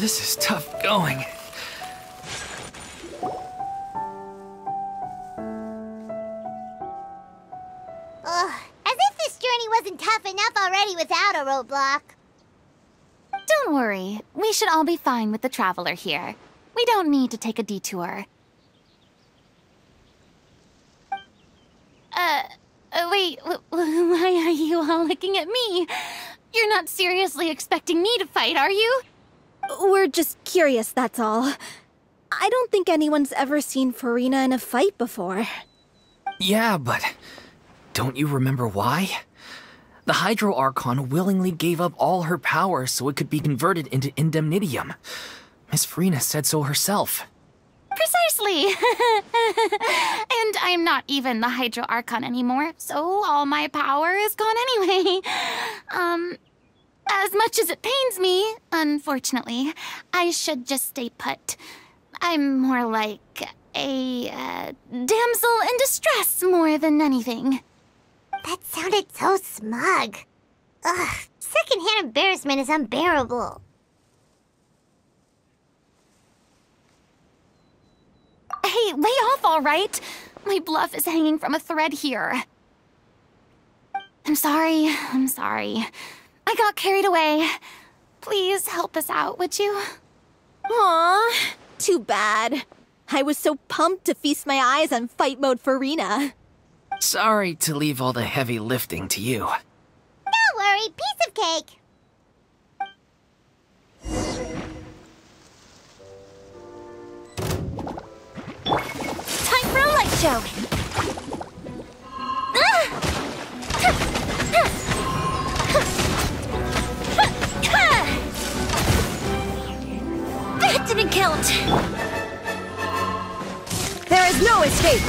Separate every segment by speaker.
Speaker 1: this is tough going.
Speaker 2: As if this journey wasn't tough enough already without a roadblock.
Speaker 3: Don't worry. We should all be fine with the traveler here. We don't need to take a detour. Wait, why are you all looking at me? You're not seriously expecting me to fight, are you?
Speaker 4: We're just curious, that's all. I don't think anyone's ever seen Furina in a fight before.
Speaker 1: Yeah, but don't you remember why? The Hydro Archon willingly gave up all her power so it could be converted into Indemnitium. Miss Furina said so herself.
Speaker 3: Precisely! And I'm not even the Hydro Archon anymore, so all my power is gone anyway. As much as it pains me, unfortunately, I should just stay put. I'm more like a damsel in distress more than anything.
Speaker 2: That sounded so smug. Ugh, secondhand embarrassment is unbearable.
Speaker 3: Hey, lay off, all right? My bluff is hanging from a thread here. I'm sorry. I got carried away. Please help us out, would you?
Speaker 4: Aw, too bad. I was so pumped to feast my eyes on fight mode Furina.
Speaker 1: Sorry to leave all the heavy lifting to you.
Speaker 2: Don't worry, piece of cake.
Speaker 3: Time for a light show! That didn't count!
Speaker 4: There is no escape!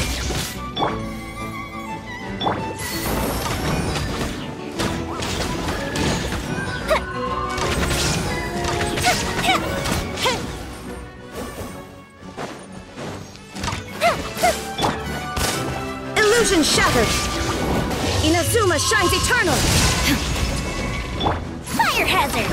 Speaker 4: Illusion shattered! Inazuma shines eternal!
Speaker 3: Fire hazard!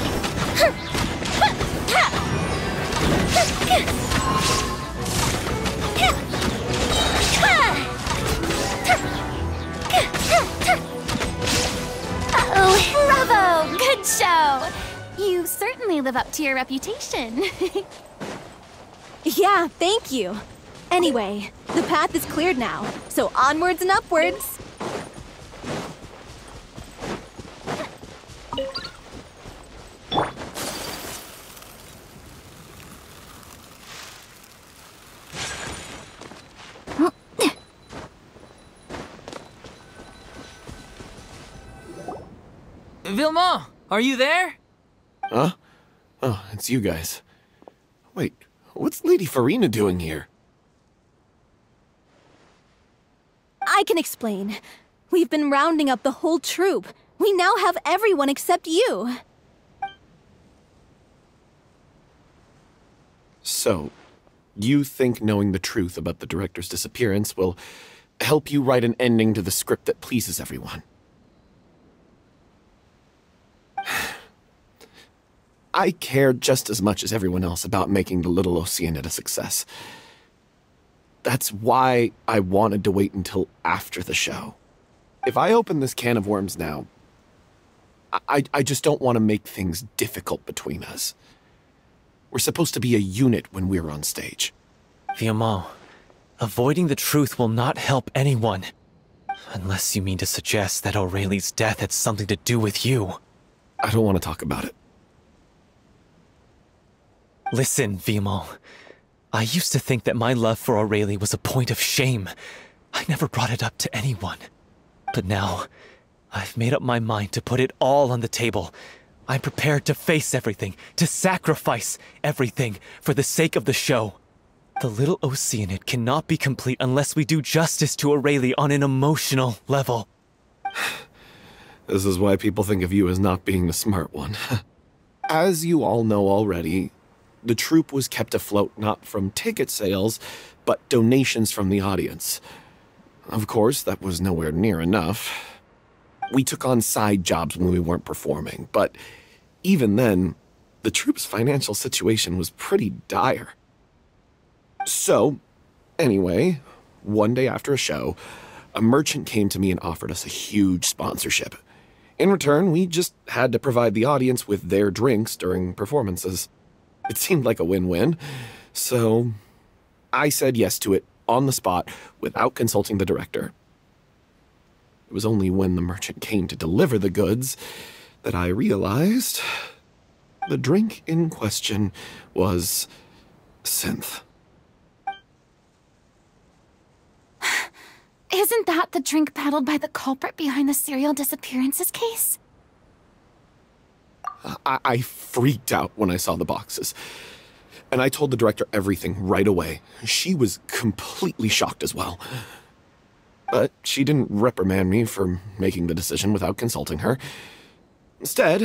Speaker 3: Uh-oh, bravo! Good show! You certainly live up to your reputation.
Speaker 4: Yeah, thank you. Anyway, the path is cleared now, so onwards and upwards.
Speaker 1: Vilma, are you there?
Speaker 5: Huh? Oh, it's you guys. Wait, what's Lady Furina doing here?
Speaker 4: I can explain. We've been rounding up the whole troop. We now have everyone except you.
Speaker 5: So, you think knowing the truth about the director's disappearance will help you write an ending to the script that pleases everyone? I care just as much as everyone else about making the Little Oceanid a success. That's why I wanted to wait until after the show. If I open this can of worms now, I just don't want to make things difficult between us. We're supposed to be a unit when we're on stage.
Speaker 6: Vilma, avoiding the truth will not help anyone. Unless you mean to suggest that Aurelie's death had something to do with you.
Speaker 5: I don't want to talk about it.
Speaker 6: Listen, Vilma. I used to think that my love for Aurelie was a point of shame. I never brought it up to anyone. But now, I've made up my mind to put it all on the table. I'm prepared to face everything, to sacrifice everything for the sake of the show. The Little Oceanid cannot be complete unless we do justice to Aurelie on an emotional level.
Speaker 5: This is why people think of you as not being the smart one. As you all know already, the troupe was kept afloat not from ticket sales, but donations from the audience. Of course, that was nowhere near enough. We took on side jobs when we weren't performing, but even then, the troupe's financial situation was pretty dire. So, anyway, one day after a show, a merchant came to me and offered us a huge sponsorship. In return, we just had to provide the audience with their drinks during performances. It seemed like a win-win, so I said yes to it on the spot without consulting the director. It was only when the merchant came to deliver the goods that I realized the drink in question was synth.
Speaker 3: Isn't that the drink peddled by the culprit behind the serial disappearances case?
Speaker 5: I freaked out when I saw the boxes, and I told the director everything right away. She was completely shocked as well. But she didn't reprimand me for making the decision without consulting her. Instead,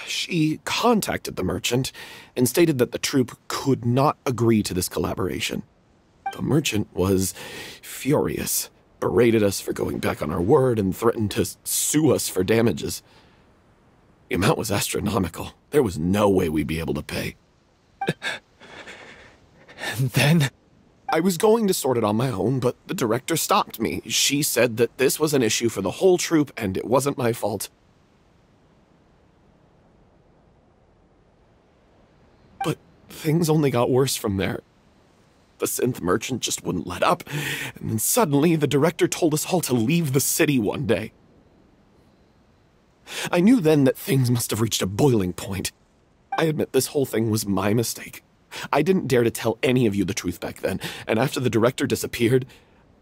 Speaker 5: she contacted the merchant and stated that the troupe could not agree to this collaboration. The merchant was furious, berated us for going back on our word, and threatened to sue us for damages. The amount was astronomical. There was no way we'd be able to pay.
Speaker 6: And then?
Speaker 5: I was going to sort it on my own, but the director stopped me. She said that this was an issue for the whole troupe, and it wasn't my fault. But things only got worse from there. The synth merchant just wouldn't let up, and then suddenly the director told us all to leave the city one day. I knew then that things must have reached a boiling point. I admit this whole thing was my mistake. I didn't dare to tell any of you the truth back then, and after the director disappeared,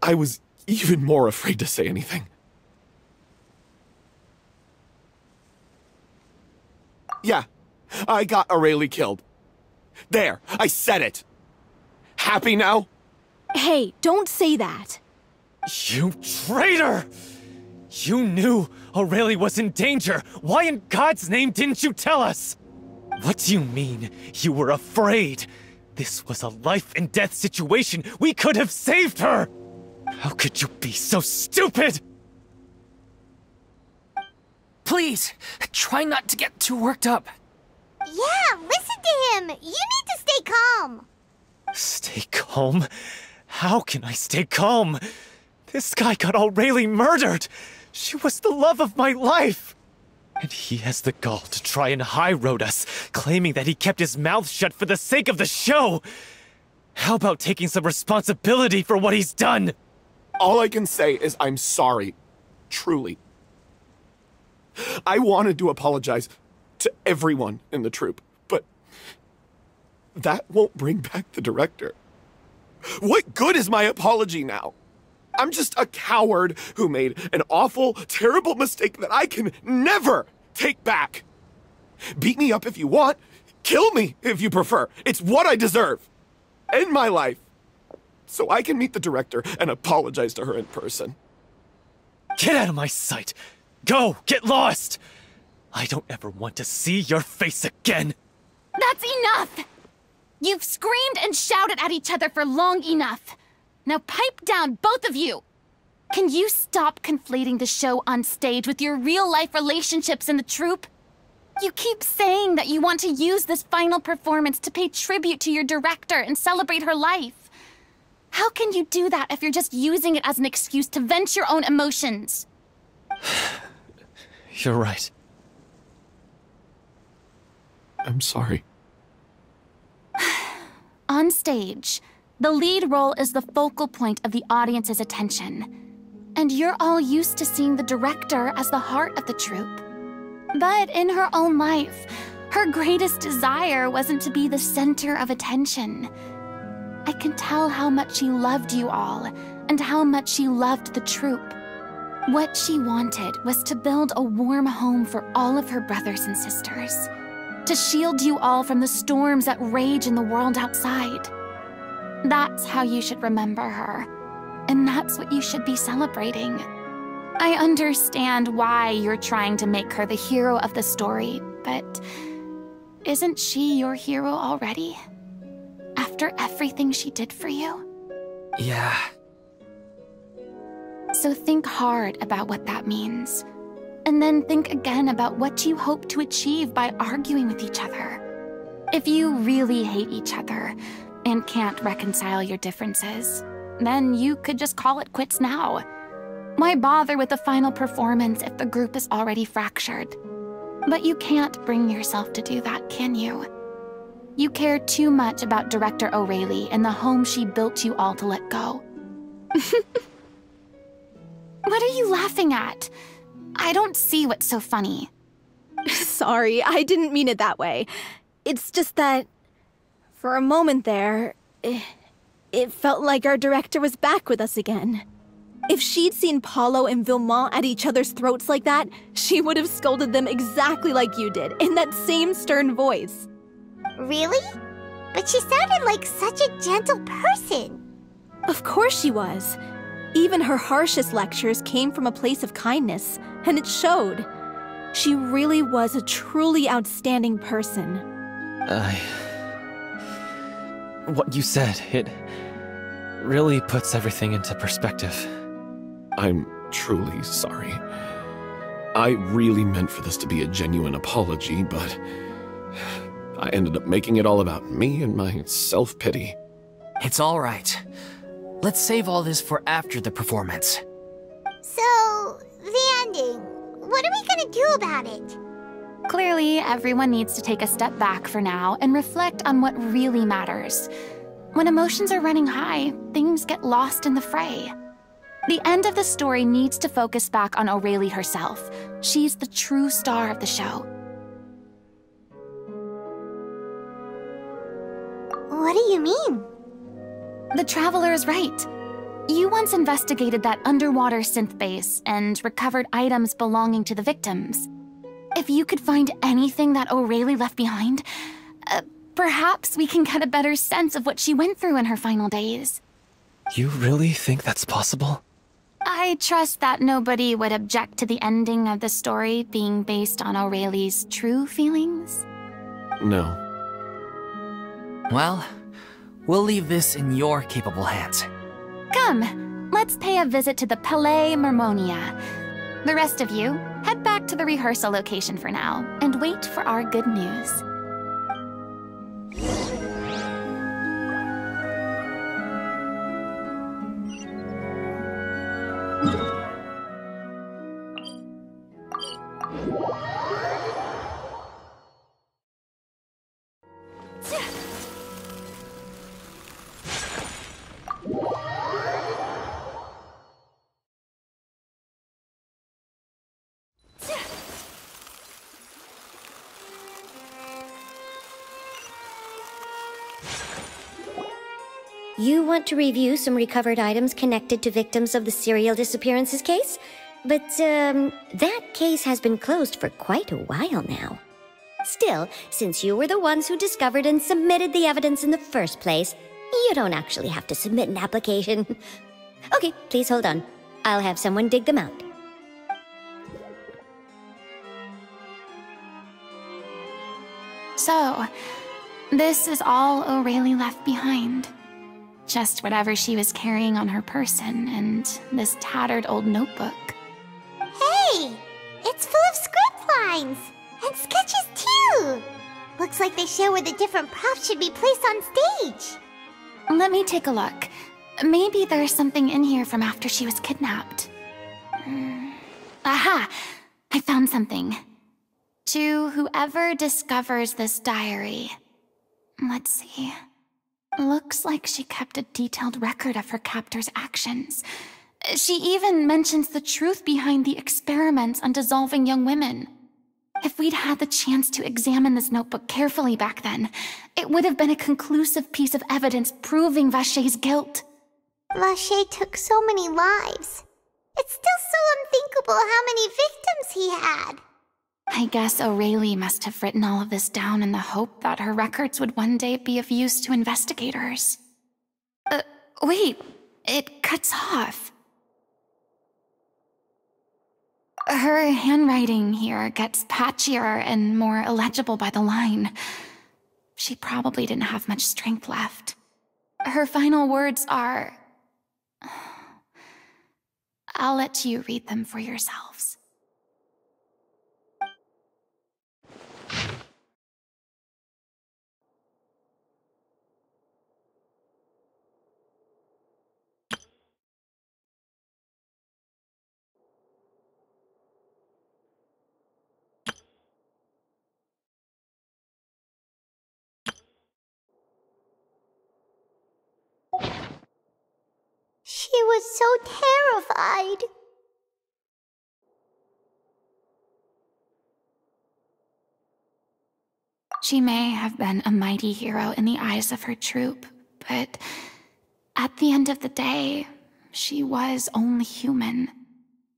Speaker 5: I was even more afraid to say anything. Yeah, I got Aurelie killed. There, I said it. Happy now?
Speaker 4: Hey, don't say that.
Speaker 6: You traitor! You knew Aurelie was in danger. Why in God's name didn't you tell us? What do you mean, you were afraid? This was a life-and-death situation. We could have saved her! How could you be so stupid?
Speaker 1: Please, try not to get too worked up.
Speaker 2: Yeah, listen to him. You need to stay calm.
Speaker 6: Stay calm? How can I stay calm? This guy got Aurelie murdered! She was the love of my life! And he has the gall to try and high-road us, claiming that he kept his mouth shut for the sake of the show! How about taking some responsibility for what he's done?
Speaker 5: All I can say is I'm sorry. Truly. I wanted to apologize to everyone in the troupe, but that won't bring back the director. What good is my apology now? I'm just a coward who made an awful, terrible mistake that I can never take back. Beat me up if you want. Kill me if you prefer. It's what I deserve. End my life. So I can meet the director and apologize to her in person.
Speaker 6: Get out of my sight! Go! Get lost! I don't ever want to see your face again!
Speaker 3: That's enough! You've screamed and shouted at each other for long enough. Now pipe down, both of you! Can you stop conflating the show on stage with your real-life relationships in the troupe? You keep saying that you want to use this final performance to pay tribute to your director and celebrate her life. How can you do that if you're just using it as an excuse to vent your own emotions?
Speaker 6: You're right.
Speaker 5: I'm sorry.
Speaker 3: On stage, the lead role is the focal point of the audience's attention. And you're all used to seeing the director as the heart of the troupe. But in her own life, her greatest desire wasn't to be the center of attention. I can tell how much she loved you all, and how much she loved the troupe. What she wanted was to build a warm home for all of her brothers and sisters. To shield you all from the storms that rage in the world outside. That's how you should remember her. And that's what you should be celebrating. I understand why you're trying to make her the hero of the story, but isn't she your hero already? After everything she did for you?
Speaker 1: Yeah.
Speaker 3: So think hard about what that means. And then think again about what you hope to achieve by arguing with each other. If you really hate each other and can't reconcile your differences, then you could just call it quits now. Why bother with the final performance if the group is already fractured? But you can't bring yourself to do that, can you? You care too much about Director O'Reilly and the home she built you all to let go. What are you laughing at? I don't see what's so funny.
Speaker 4: Sorry, I didn't mean it that way. It's just that, for a moment there, it felt like our director was back with us again. If she'd seen Paulo and Vilmont at each other's throats like that, she would have scolded them exactly like you did, in that same stern voice.
Speaker 2: Really? But she sounded like such a gentle person.
Speaker 4: Of course she was. Even her harshest lectures came from a place of kindness, and it showed. She really was a truly outstanding person.
Speaker 6: What you said, it really puts everything into perspective.
Speaker 5: I'm truly sorry. I really meant for this to be a genuine apology, but I ended up making it all about me and my self-pity.
Speaker 1: It's all right. Let's save all this for after the performance.
Speaker 2: So, the ending. What are we gonna do about it?
Speaker 3: Clearly, everyone needs to take a step back for now and reflect on what really matters. When emotions are running high, things get lost in the fray. The end of the story needs to focus back on O'Reilly herself. She's the true star of the show.
Speaker 2: What do you mean?
Speaker 3: The Traveler is right. You once investigated that underwater synth base and recovered items belonging to the victims. If you could find anything that O'Reilly left behind, perhaps we can get a better sense of what she went through in her final days.
Speaker 6: You really think that's possible?
Speaker 3: I trust that nobody would object to the ending of the story being based on O'Reilly's true feelings.
Speaker 5: No.
Speaker 1: Well, we'll leave this in your capable hands.
Speaker 3: Come, let's pay a visit to the Palais Mermonia. The rest of you, head back to the rehearsal location for now and wait for our good news.
Speaker 7: You want to review some recovered items connected to victims of the serial disappearances case? But, that case has been closed for quite a while now. Still, since you were the ones who discovered and submitted the evidence in the first place, you don't actually have to submit an application. Okay, please hold on. I'll have someone dig them out.
Speaker 3: So, this is all O'Reilly left behind. Just whatever she was carrying on her person and this tattered old notebook.
Speaker 2: Hey! It's full of script lines! And sketches too! Looks like they show where the different props should be placed on stage.
Speaker 3: Let me take a look. Maybe there's something in here from after she was kidnapped. Aha! I found something. To whoever discovers this diary. Let's see. Looks like she kept a detailed record of her captor's actions. She even mentions the truth behind the experiments on dissolving young women. If we'd had the chance to examine this notebook carefully back then, it would have been a conclusive piece of evidence proving Vacher's guilt.
Speaker 2: Vacher took so many lives. It's still so unthinkable how many victims he had.
Speaker 3: I guess O'Reilly must have written all of this down in the hope that her records would one day be of use to investigators. Wait, it cuts off. Her handwriting here gets patchier and more illegible by the line. She probably didn't have much strength left. Her final words are... I'll let you read them for yourselves.
Speaker 2: was so terrified.
Speaker 3: She may have been a mighty hero in the eyes of her troop, but at the end of the day, she was only human.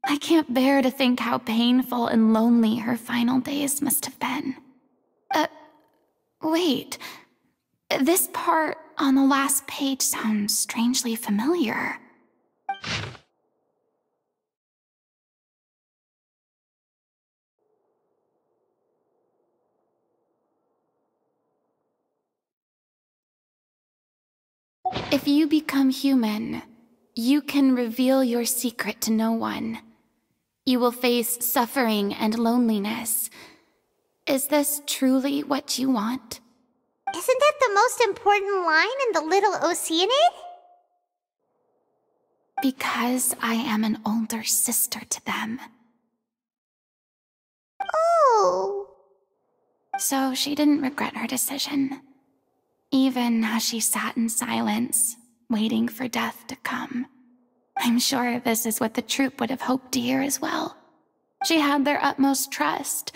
Speaker 3: I can't bear to think how painful and lonely her final days must have been. Wait. This part on the last page sounds strangely familiar. If you become human, you can reveal your secret to no one. You will face suffering and loneliness. Is this truly what you want?
Speaker 2: Isn't that the most important line in the Little Oceanid?
Speaker 3: Because I am an older sister to them.
Speaker 2: Oh.
Speaker 3: So she didn't regret her decision, even as she sat in silence, waiting for death to come. I'm sure this is what the troupe would have hoped to hear as well. She had their utmost trust,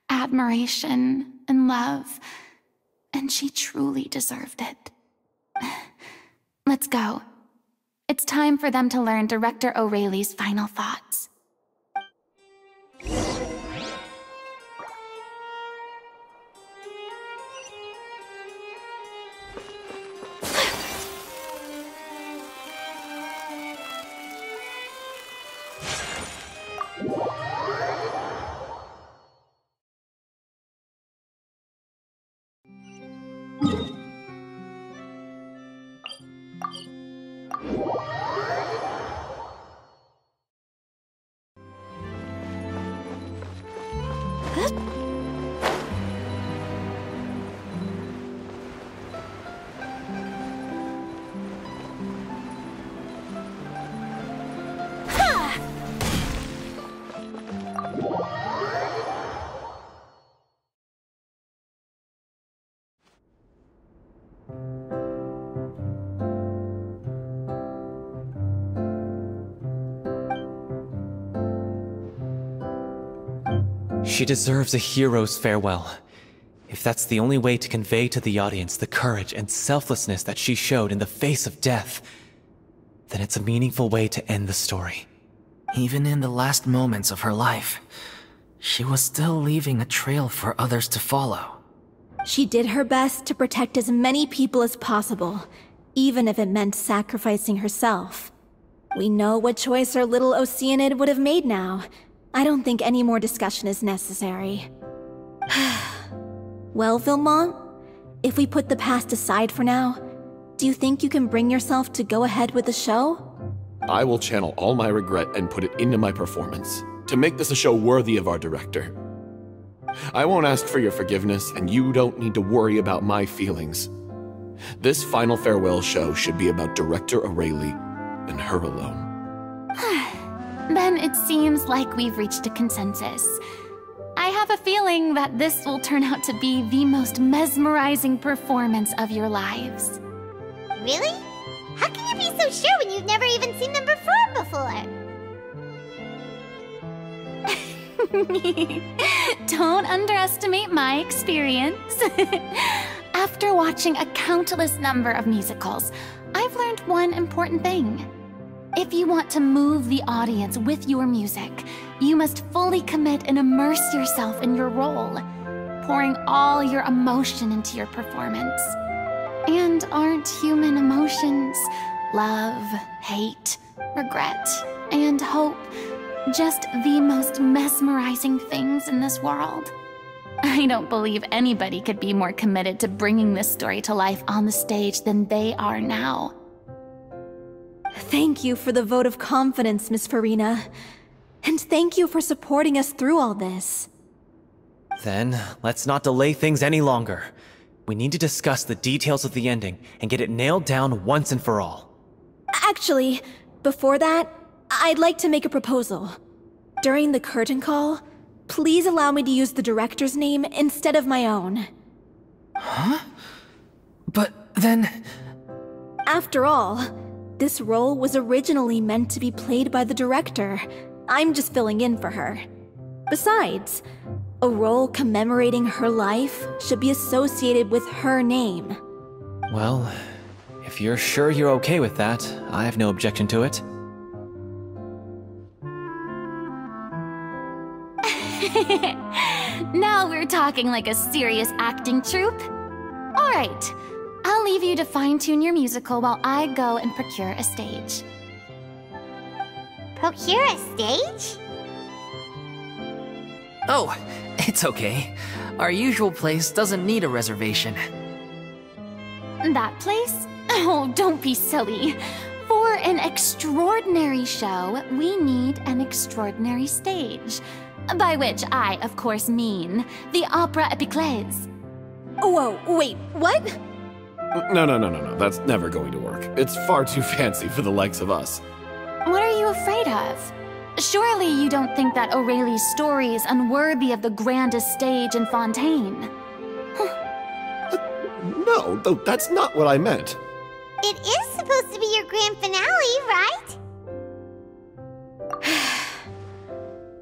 Speaker 3: admiration, and love, and she truly deserved it. Let's go. It's time for them to learn Director O'Reilly's final thoughts.
Speaker 6: She deserves a hero's farewell. If that's the only way to convey to the audience the courage and selflessness that she showed in the face of death, then it's a meaningful way to end the story.
Speaker 1: Even in the last moments of her life, she was still leaving a trail for others to follow.
Speaker 4: She did her best to protect as many people as possible, even if it meant sacrificing herself. We know what choice our little Oceanid would have made now. I don't think any more discussion is necessary. Well, Vilmont, if we put the past aside for now, do you think you can bring yourself to go ahead with the show?
Speaker 5: I will channel all my regret and put it into my performance, to make this a show worthy of our director. I won't ask for your forgiveness, and you don't need to worry about my feelings. This final farewell show should be about Director O'Reilly and her alone.
Speaker 3: Then it seems like we've reached a consensus. I have a feeling that this will turn out to be the most mesmerizing performance of your lives.
Speaker 2: Really? How can you be so sure when you've never even seen them perform before?
Speaker 3: Don't underestimate my experience. After watching a countless number of musicals, I've learned one important thing. If you want to move the audience with your music, you must fully commit and immerse yourself in your role, pouring all your emotion into your performance. And aren't human emotions, love, hate, regret, and hope, just the most mesmerizing things in this world? I don't believe anybody could be more committed to bringing this story to life on the stage than they are now.
Speaker 4: Thank you for the vote of confidence, Miss Farina. And thank you for supporting us through all this.
Speaker 6: Then, let's not delay things any longer. We need to discuss the details of the ending and get it nailed down once and for all.
Speaker 4: Actually, before that, I'd like to make a proposal. During the curtain call, please allow me to use the director's name instead of my own.
Speaker 1: Huh? But then...
Speaker 4: After all, This role was originally meant to be played by the director. I'm just filling in for her. Besides, a role commemorating her life should be associated with her name.
Speaker 6: Well, if you're sure you're okay with that, I have no objection to it.
Speaker 3: Now we're talking like a serious acting troupe. All right, I'll leave you to fine-tune your musical while I go and procure a stage.
Speaker 2: Procure a stage?
Speaker 1: Oh, it's okay. Our usual place doesn't need a reservation.
Speaker 3: That place? Oh, don't be silly. For an extraordinary show, we need an extraordinary stage. By which I, of course, mean the Opera Epiclese.
Speaker 4: Whoa, wait, what?
Speaker 5: No. That's never going to work. It's far too fancy for the likes of us.
Speaker 3: What are you afraid of? Surely you don't think that Aurelie's story is unworthy of the grandest stage in Fontaine.
Speaker 5: No, that's not what I meant.
Speaker 2: It is supposed to be your grand finale, right?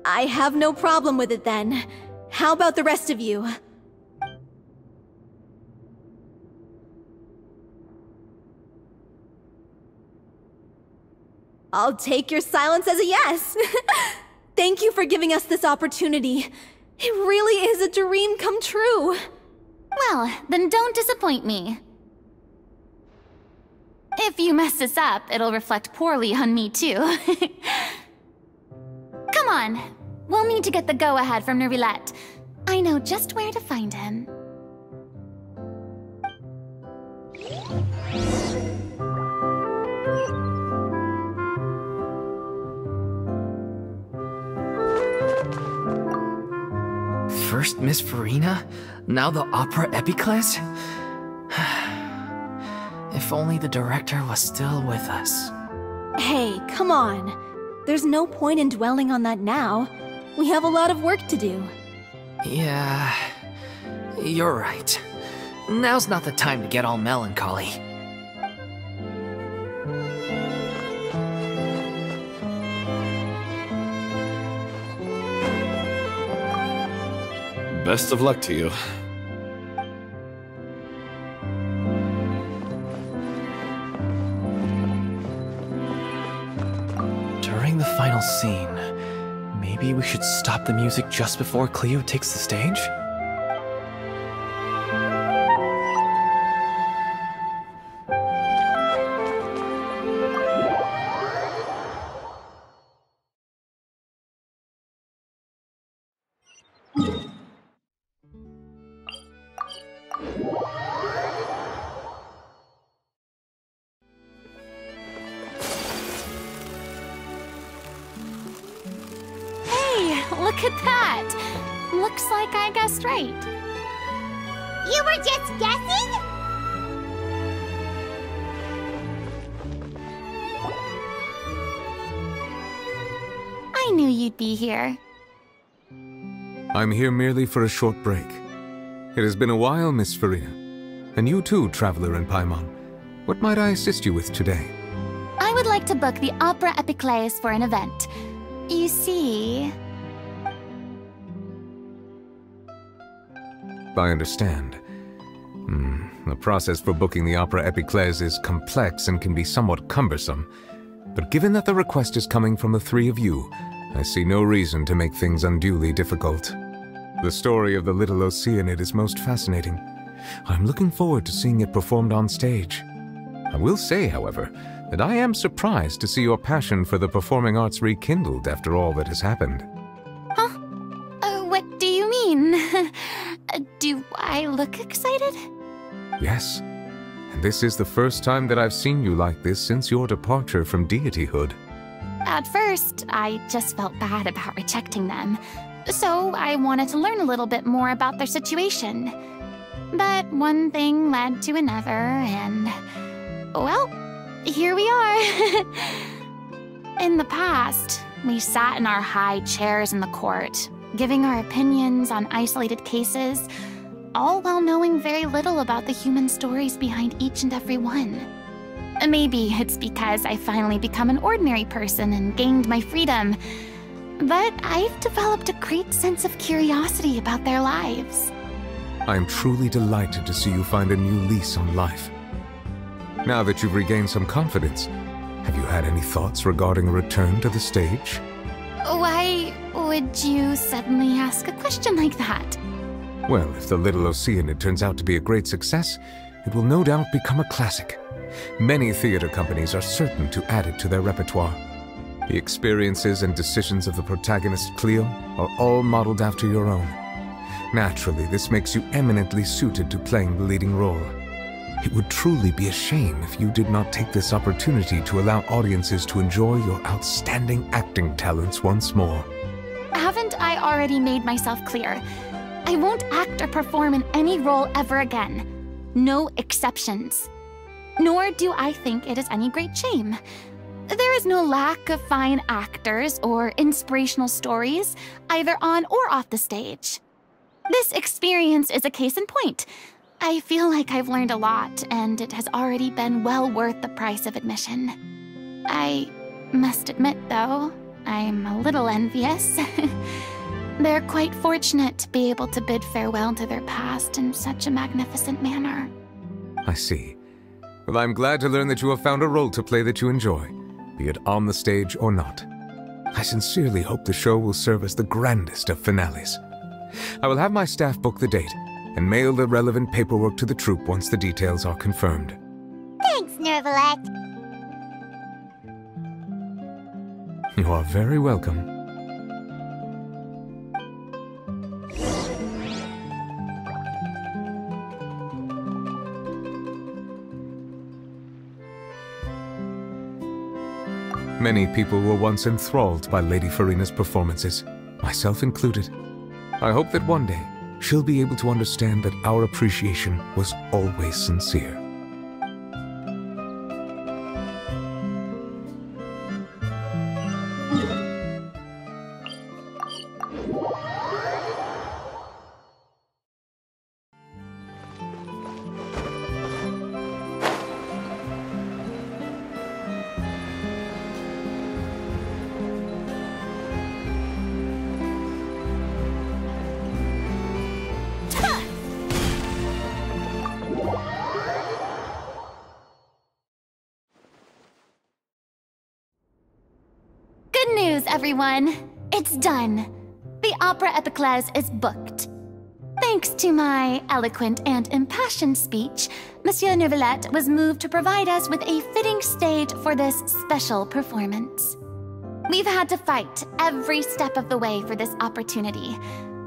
Speaker 4: I have no problem with it then. How about the rest of you? I'll take your silence as a yes. Thank you for giving us this opportunity. It really is a dream come true.
Speaker 3: Well, then don't disappoint me. If you mess this up, it'll reflect poorly on me too. Come on, we'll need to get the go-ahead from Nervilette. I know just where to find him.
Speaker 1: First Miss Farina, now the Opera Epiclese? If only the director was still with us.
Speaker 4: Hey, come on. There's no point in dwelling on that now. We have a lot of work to do.
Speaker 1: Yeah, you're right. Now's not the time to get all melancholy.
Speaker 5: Best of luck to you.
Speaker 6: During the final scene, maybe we should stop the music just before Cleo takes the stage?
Speaker 3: Look at that! Looks like I guessed right.
Speaker 2: You were just guessing?
Speaker 3: I knew you'd be here.
Speaker 8: I'm here merely for a short break. It has been a while, Miss Farina. And you too, traveler in Paimon. What might I assist you with today?
Speaker 3: I would like to book the Opera Epiclese for an event. You see...
Speaker 8: I understand. The process for booking the Opera Epiclese is complex and can be somewhat cumbersome. But given that the request is coming from the three of you, I see no reason to make things unduly difficult. The story of the little Oceanid is most fascinating. I'm looking forward to seeing it performed on stage. I will say, however, that I am surprised to see your passion for the performing arts rekindled after all that has happened.
Speaker 3: Huh? What do you mean? Do I look excited?
Speaker 8: Yes. And this is the first time that I've seen you like this since your departure from deityhood.
Speaker 3: At first, I just felt bad about rejecting them. So I wanted to learn a little bit more about their situation. But one thing led to another, and... well, here we are. In the past, we sat in our high chairs in the court, giving our opinions on isolated cases, all while knowing very little about the human stories behind each and every one. Maybe it's because I finally become an ordinary person and gained my freedom. But I've developed a great sense of curiosity about their lives.
Speaker 8: I am truly delighted to see you find a new lease on life. Now that you've regained some confidence, have you had any thoughts regarding a return to the stage?
Speaker 3: Why would you suddenly ask a question like that?
Speaker 8: Well, if The Little Oceanid turns out to be a great success, it will no doubt become a classic. Many theater companies are certain to add it to their repertoire. The experiences and decisions of the protagonist Cleo are all modeled after your own. Naturally, this makes you eminently suited to playing the leading role. It would truly be a shame if you did not take this opportunity to allow audiences to enjoy your outstanding acting talents once more.
Speaker 3: Haven't I already made myself clear? I won't act or perform in any role ever again. No exceptions. Nor do I think it is any great shame. There is no lack of fine actors or inspirational stories, either on or off the stage. This experience is a case in point. I feel like I've learned a lot, and it has already been well worth the price of admission. I must admit, though, I'm a little envious. They're quite fortunate to be able to bid farewell to their past in such a magnificent manner.
Speaker 8: I see. Well, I'm glad to learn that you have found a role to play that you enjoy, be it on the stage or not. I sincerely hope the show will serve as the grandest of finales. I will have my staff book the date and mail the relevant paperwork to the troupe once the details are confirmed.
Speaker 2: Thanks, Nervalette.
Speaker 8: You are very welcome. Many people were once enthralled by Lady Furina's performances, myself included. I hope that one day she'll be able to understand that our appreciation was always sincere.
Speaker 3: Everyone, it's done. The Opera Epiclese is booked. Thanks to my eloquent and impassioned speech, Monsieur Nervalette was moved to provide us with a fitting stage for this special performance. We've had to fight every step of the way for this opportunity,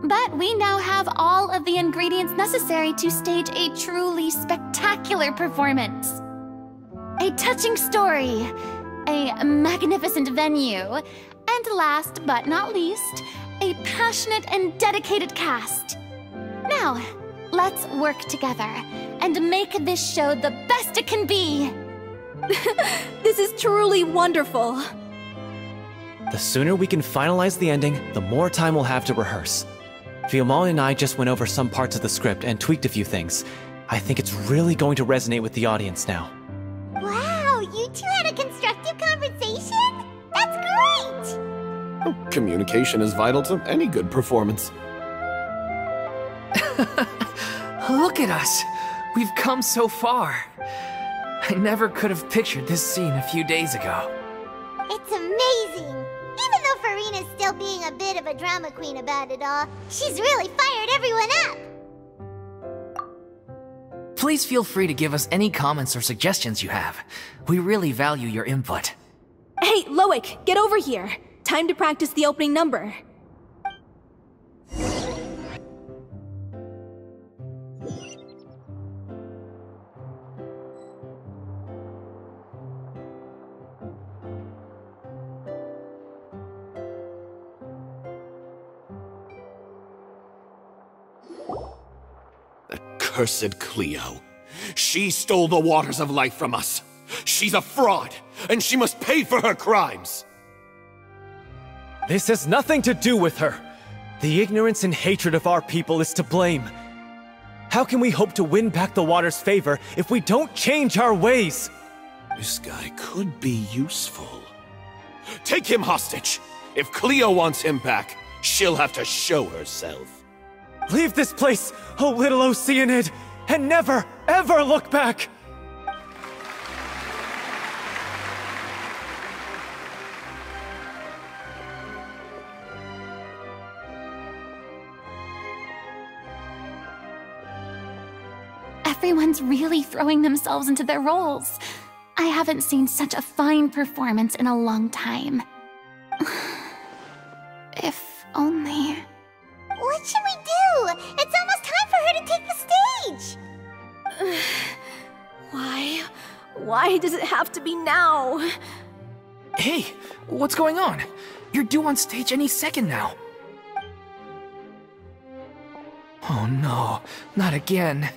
Speaker 3: but we now have all of the ingredients necessary to stage a truly spectacular performance. A touching story, a magnificent venue, and last but not least, a passionate and dedicated cast. Now, let's work together and make this show the best it can be.
Speaker 4: This is truly wonderful.
Speaker 6: The sooner we can finalize the ending, the more time we'll have to rehearse. Fiamma and I just went over some parts of the script and tweaked a few things. I think it's really going to resonate with the audience now.
Speaker 2: Wow, you two had a constructive conversation? That's great!
Speaker 5: Oh, communication is vital to any good performance.
Speaker 1: Look at us! We've come so far. I never could have pictured this scene a few days ago.
Speaker 2: It's amazing! Even though Furina's still being a bit of a drama queen about it all, she's really fired everyone up!
Speaker 1: Please feel free to give us any comments or suggestions you have. We really value your input.
Speaker 4: Hey, Loic, get over here. Time to practice the opening number.
Speaker 5: Cursed Cleo. She stole the waters of life from us. She's a fraud, and she must pay for her crimes.
Speaker 6: This has nothing to do with her. The ignorance and hatred of our people is to blame. How can we hope to win back the water's favor if we don't change our ways?
Speaker 5: This guy could be useful. Take him hostage! If Cleo wants him back, she'll have to show herself.
Speaker 6: Leave this place, O little Oceanid, and never, ever look back!
Speaker 3: Everyone's really throwing themselves into their roles. I haven't seen such a fine performance in a long time. If only...
Speaker 2: What should we do? It's almost time for her to take the stage!
Speaker 4: Why does it have to be now?
Speaker 1: Hey, what's going on? You're due on stage any second now. Oh no, not again.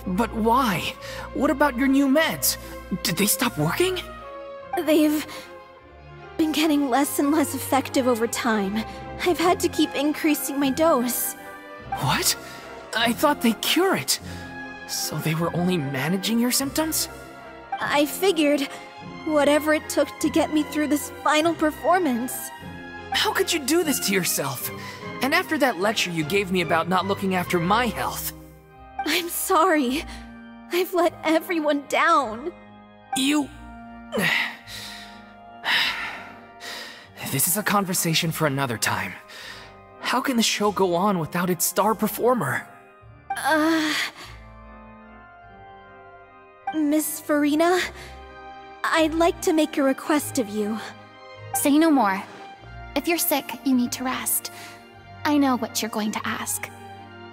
Speaker 1: But why? What about your new meds? Did they stop working?
Speaker 4: They've been getting less and less effective over time. I've had to keep increasing my dose.
Speaker 1: What? I thought they cure it. So they were only managing your symptoms?
Speaker 4: I figured whatever it took to get me through this final performance.
Speaker 1: How could you do this to yourself? And after that lecture you gave me about not looking after my health.
Speaker 4: I'm sorry. I've let everyone down.
Speaker 1: You... This is a conversation for another time. How can the show go on without its star performer?
Speaker 4: Miss Farina, I'd like to make a request of you.
Speaker 3: Say no more. If you're sick, you need to rest. I know what you're going to ask.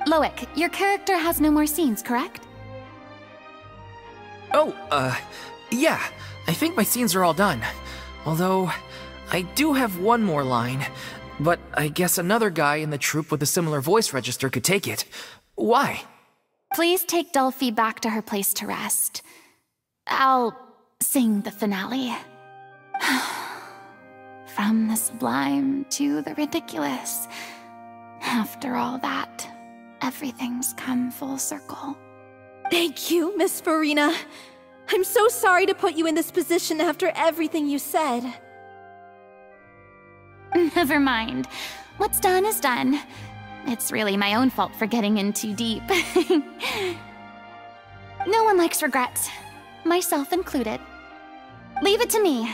Speaker 3: Loic, your character has no more scenes, correct?
Speaker 1: Oh, yeah. I think my scenes are all done. Although, I do have one more line. But I guess another guy in the troupe with a similar voice register could take it. Why?
Speaker 3: Please take Delphi back to her place to rest. I'll sing the finale. From the sublime to the ridiculous. After all that, everything's come full circle.
Speaker 4: Thank you, Miss Farina. I'm so sorry to put you in this position after everything you said.
Speaker 3: Never mind. What's done is done. It's really my own fault for getting in too deep. No one likes regrets, myself included. Leave it to me.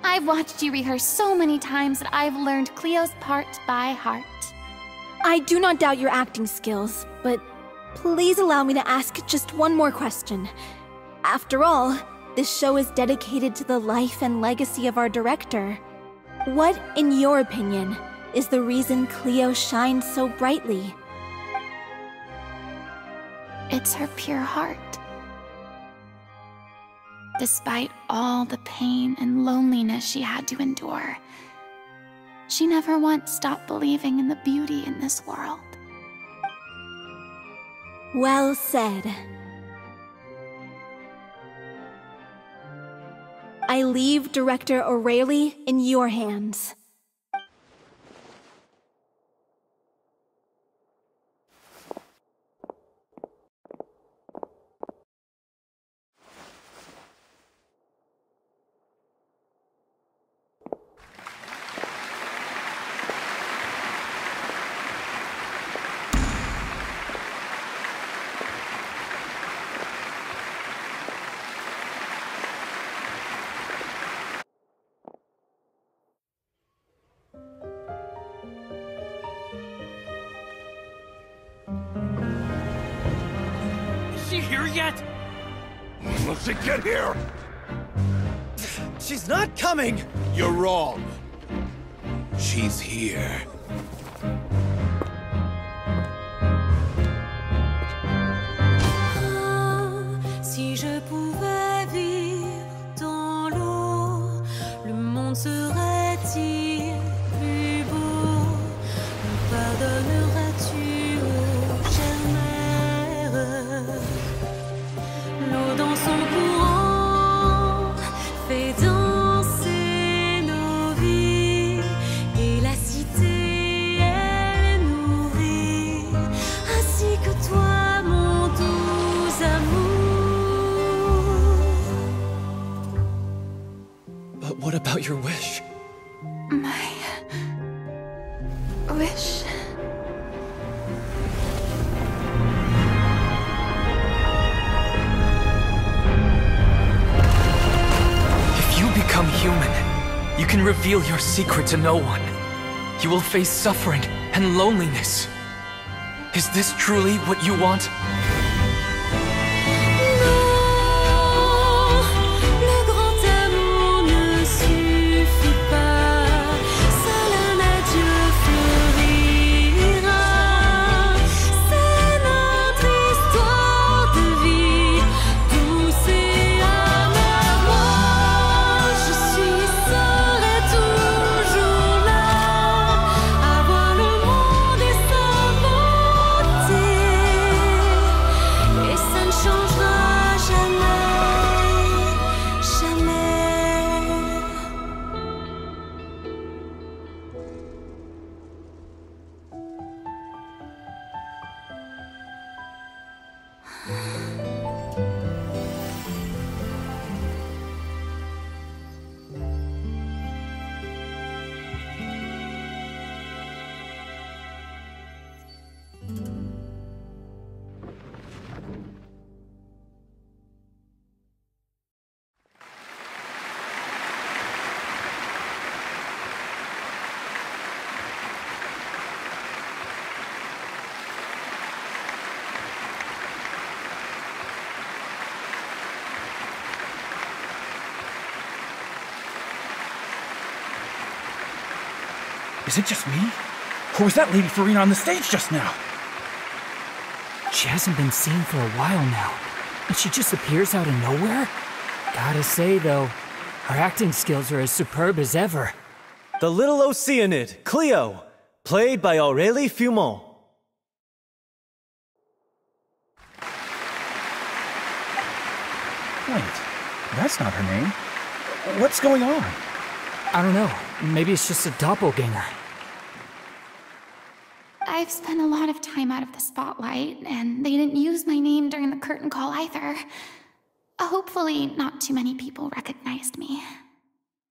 Speaker 3: I've watched you rehearse so many times that I've learned Cleo's part by heart.
Speaker 4: I do not doubt your acting skills, but please allow me to ask just one more question. After all, this show is dedicated to the life and legacy of our director. What, in your opinion, is the reason Cleo shines so brightly?
Speaker 3: It's her pure heart. Despite all the pain and loneliness she had to endure, she never once stopped believing in the beauty in this world.
Speaker 4: Well said. I leave Director O'Reilly in your hands.
Speaker 1: Here yet?
Speaker 5: Must she get here?
Speaker 6: She's not coming!
Speaker 5: You're wrong. She's here.
Speaker 9: Si je pouvais vivre dans l'eau, le monde serait-il plus beau? Me pardonneras-tu, ô chère mère? L'eau dans son courant fait danser nos vies et la cité
Speaker 6: But what about your wish?
Speaker 3: My wish?
Speaker 1: If you become human, you can reveal your secret to no one. You will face suffering and loneliness. Is this truly what you want?
Speaker 10: Is it just me? Or was that Lady Farina on the stage just now?
Speaker 11: She hasn't been seen for a while now, and she just appears out of nowhere? Gotta say, though, her acting skills are as superb as ever.
Speaker 6: The little Oceanid, Cleo, played by Aurélie Fumont.
Speaker 10: Wait, that's not her name. What's going on?
Speaker 11: I don't know. Maybe it's just a doppelganger.
Speaker 3: I've spent a lot of time out of the spotlight, and they didn't use my name during the curtain call either. Hopefully, not too many people recognized me.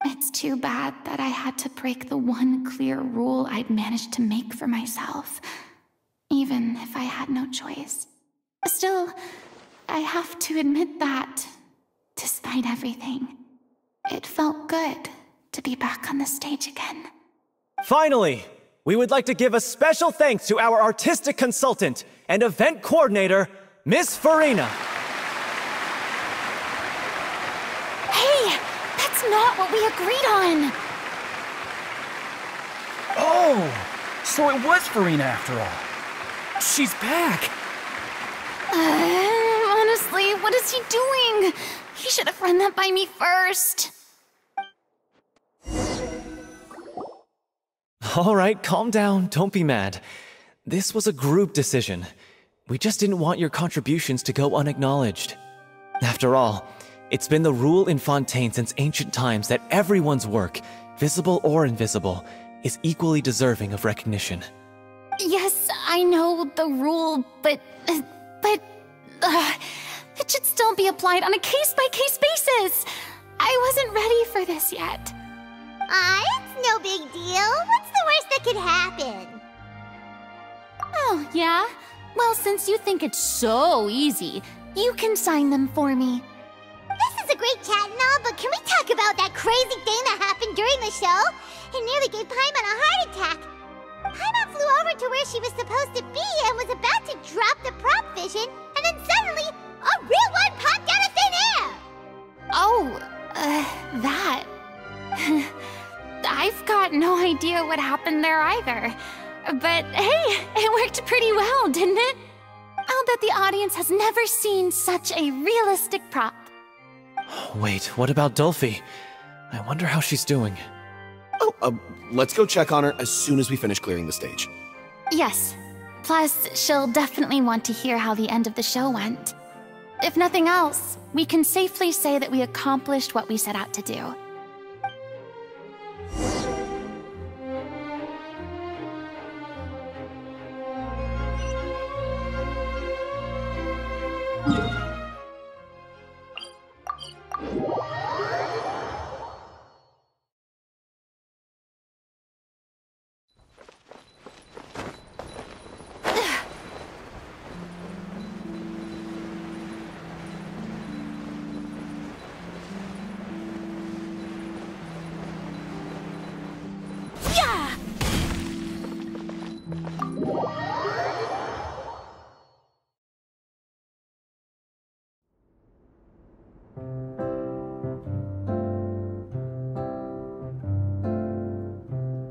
Speaker 3: It's too bad that I had to break the one clear rule I'd managed to make for myself, even if I had no choice. Still, I have to admit that, despite everything, it felt good to be back on the stage again.
Speaker 6: Finally, we would like to give a special thanks to our artistic consultant and event coordinator, Miss Farina.
Speaker 3: Hey, that's not what we agreed on!
Speaker 10: Oh, so it was Farina after all.
Speaker 11: She's back!
Speaker 3: Honestly, what is he doing? He should have run that by me first.
Speaker 6: All right, calm down, don't be mad. This was a group decision. We just didn't want your contributions to go unacknowledged. After all, it's been the rule in Fontaine since ancient times that everyone's work, visible or invisible, is equally deserving of recognition.
Speaker 3: Yes, I know the rule, but it should still be applied on a case-by-case basis. I wasn't ready for this yet.
Speaker 2: It's no big deal. What's the worst that could happen?
Speaker 3: Oh, yeah? Well, since you think it's so easy, you can sign them for me.
Speaker 2: This is a great chat and all, but can we talk about that crazy thing that happened during the show? It nearly gave Paimon a heart attack. Paimon flew over to where she was supposed to be and was about to drop the prop vision, and then suddenly, a real one popped out of thin air!
Speaker 3: Oh, that... I've got no idea what happened there either. But hey, it worked pretty well, didn't it? I'll bet the audience has never seen such a realistic prop.
Speaker 6: Wait, what about Dolphy? I wonder how she's doing.
Speaker 5: Oh, let's go check on her as soon as we finish clearing the stage.
Speaker 3: Yes. Plus, she'll definitely want to hear how the end of the show went. If nothing else, we can safely say that we accomplished what we set out to do.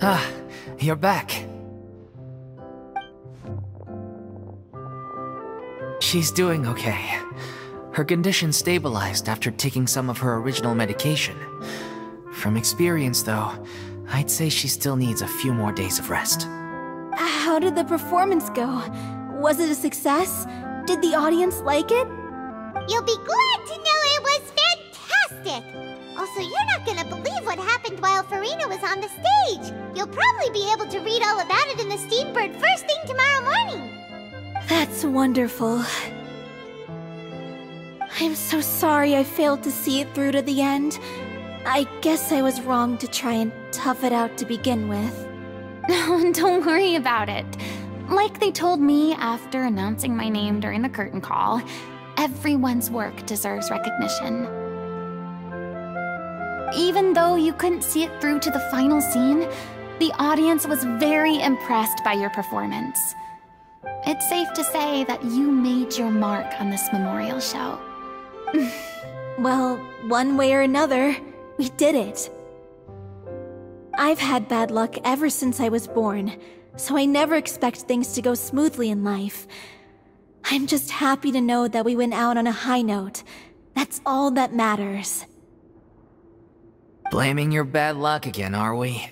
Speaker 1: Ah, you're back. She's doing okay. Her condition stabilized after taking some of her original medication. From experience, though, I'd say she still needs a few more days of rest.
Speaker 4: How did the performance go? Was it a success? Did the audience like it?
Speaker 2: You'll be glad to know it was fantastic! Also, you're not gonna believe what happened while Furina was on the stage. You'll probably be able to read all about it in the Steambird first thing tomorrow morning.
Speaker 4: That's wonderful. I'm so sorry I failed to see it through to the end. I guess I was wrong to try and tough it out to begin with.
Speaker 3: Don't worry about it. Like they told me after announcing my name during the curtain call, everyone's work deserves recognition. Even though you couldn't see it through to the final scene, the audience was very impressed by your performance. It's safe to say that you made your mark on this memorial show.
Speaker 4: Well, one way or another, we did it. I've had bad luck ever since I was born, so I never expect things to go smoothly in life. I'm just happy to know that we went out on a high note. That's all that matters.
Speaker 1: Blaming your bad luck again, are we?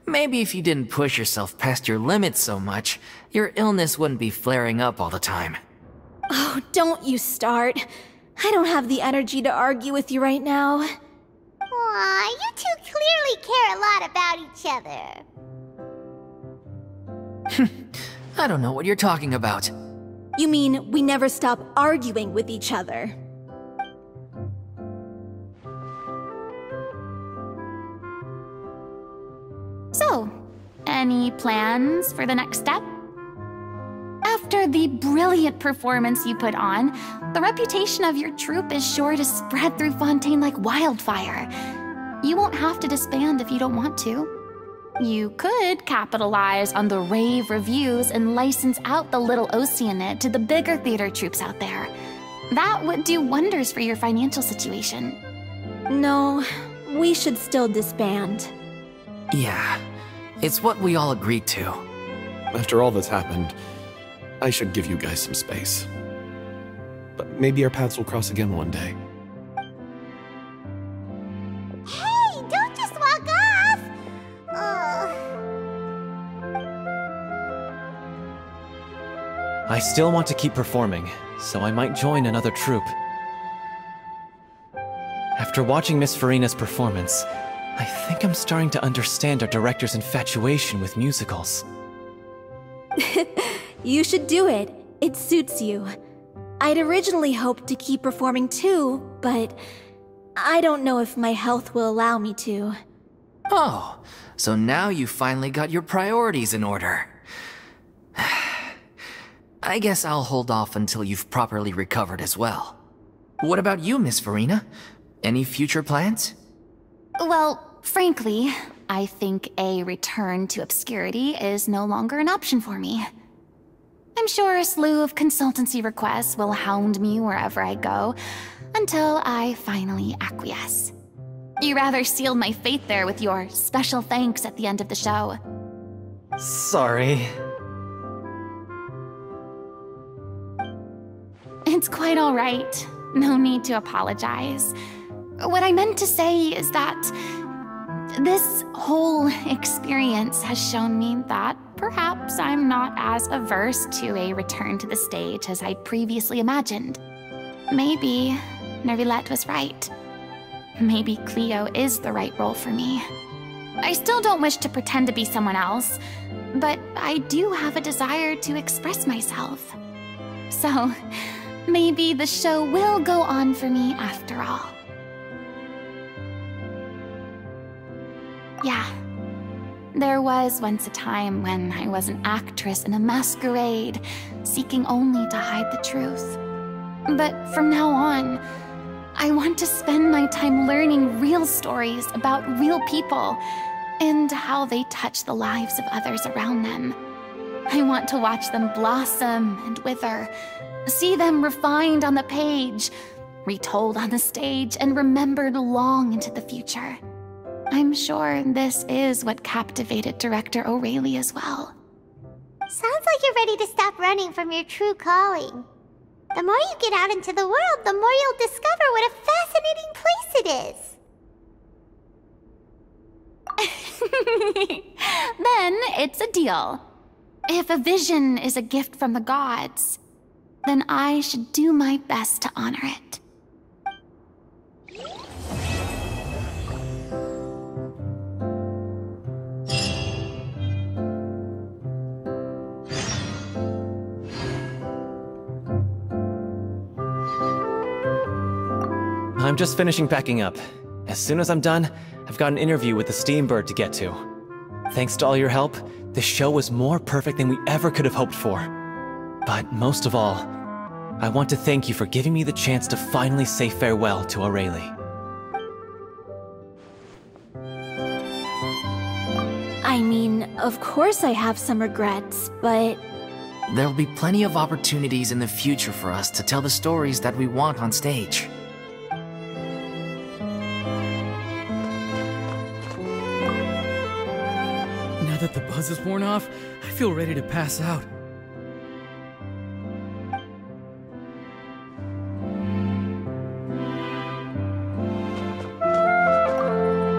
Speaker 1: Maybe if you didn't push yourself past your limits so much, your illness wouldn't be flaring up all the time.
Speaker 4: Oh, don't you start. I don't have the energy to argue with you right now.
Speaker 2: Aw, you two clearly care a lot about each other.
Speaker 1: I don't know what you're talking about.
Speaker 4: You mean we never stop arguing with each other?
Speaker 3: So, any plans for the next step? After the brilliant performance you put on, the reputation of your troupe is sure to spread through Fontaine like wildfire. You won't have to disband if you don't want to. You could capitalize on the rave reviews and license out the Little Oceanid to the bigger theater troupes out there. That would do wonders for your financial situation.
Speaker 4: No, we should still disband.
Speaker 1: Yeah, it's what we all agreed to.
Speaker 5: After all that's happened, I should give you guys some space. But maybe our paths will cross again one day.
Speaker 2: Hey, don't just walk off!
Speaker 6: I still want to keep performing, so I might join another troupe. After watching Miss Furina's performance, I think I'm starting to understand our director's infatuation with musicals.
Speaker 4: You should do it. It suits you. I'd originally hoped to keep performing too, but I don't know if my health will allow me to.
Speaker 1: Oh, so now you finally got your priorities in order. I guess I'll hold off until you've properly recovered as well. What about you, Miss Furina? Any future plans?
Speaker 3: Well, frankly, I think a return to obscurity is no longer an option for me. I'm sure a slew of consultancy requests will hound me wherever I go, until I finally acquiesce. You rather sealed my fate there with your special thanks at the end of the show.
Speaker 6: Sorry.
Speaker 3: It's quite all right. No need to apologize. What I meant to say is that this whole experience has shown me that perhaps I'm not as averse to a return to the stage as I previously imagined. Maybe Nervilette was right. Maybe Cleo is the right role for me. I still don't wish to pretend to be someone else, but I do have a desire to express myself. So, maybe the show will go on for me after all. Yeah. There was once a time when I was an actress in a masquerade, seeking only to hide the truth. But from now on, I want to spend my time learning real stories about real people and how they touch the lives of others around them. I want to watch them blossom and wither, see them refined on the page, retold on the stage, and remembered long into the future. I'm sure this is what captivated Director O'Reilly as well.
Speaker 2: Sounds like you're ready to stop running from your true calling. The more you get out into the world, the more you'll discover what a fascinating place it is.
Speaker 3: Then it's a deal. If a vision is a gift from the gods, then I should do my best to honor it.
Speaker 6: I'm just finishing packing up. As soon as I'm done, I've got an interview with the Steambird to get to. Thanks to all your help, this show was more perfect than we ever could have hoped for. But most of all, I want to thank you for giving me the chance to finally say farewell to O'Reilly.
Speaker 4: I mean, of course I have some regrets, but...
Speaker 1: There'll be plenty of opportunities in the future for us to tell the stories that we want on stage.
Speaker 11: Now that the buzz is worn off, I feel ready to pass out.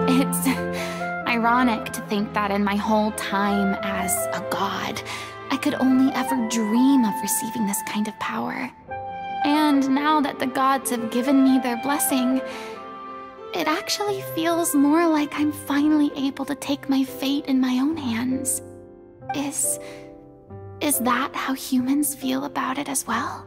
Speaker 3: It's ironic to think that in my whole time as a god, I could only ever dream of receiving this kind of power. And now that the gods have given me their blessing, it actually feels more like I'm finally able to take my fate in my own hands. Is that how humans feel about it as well?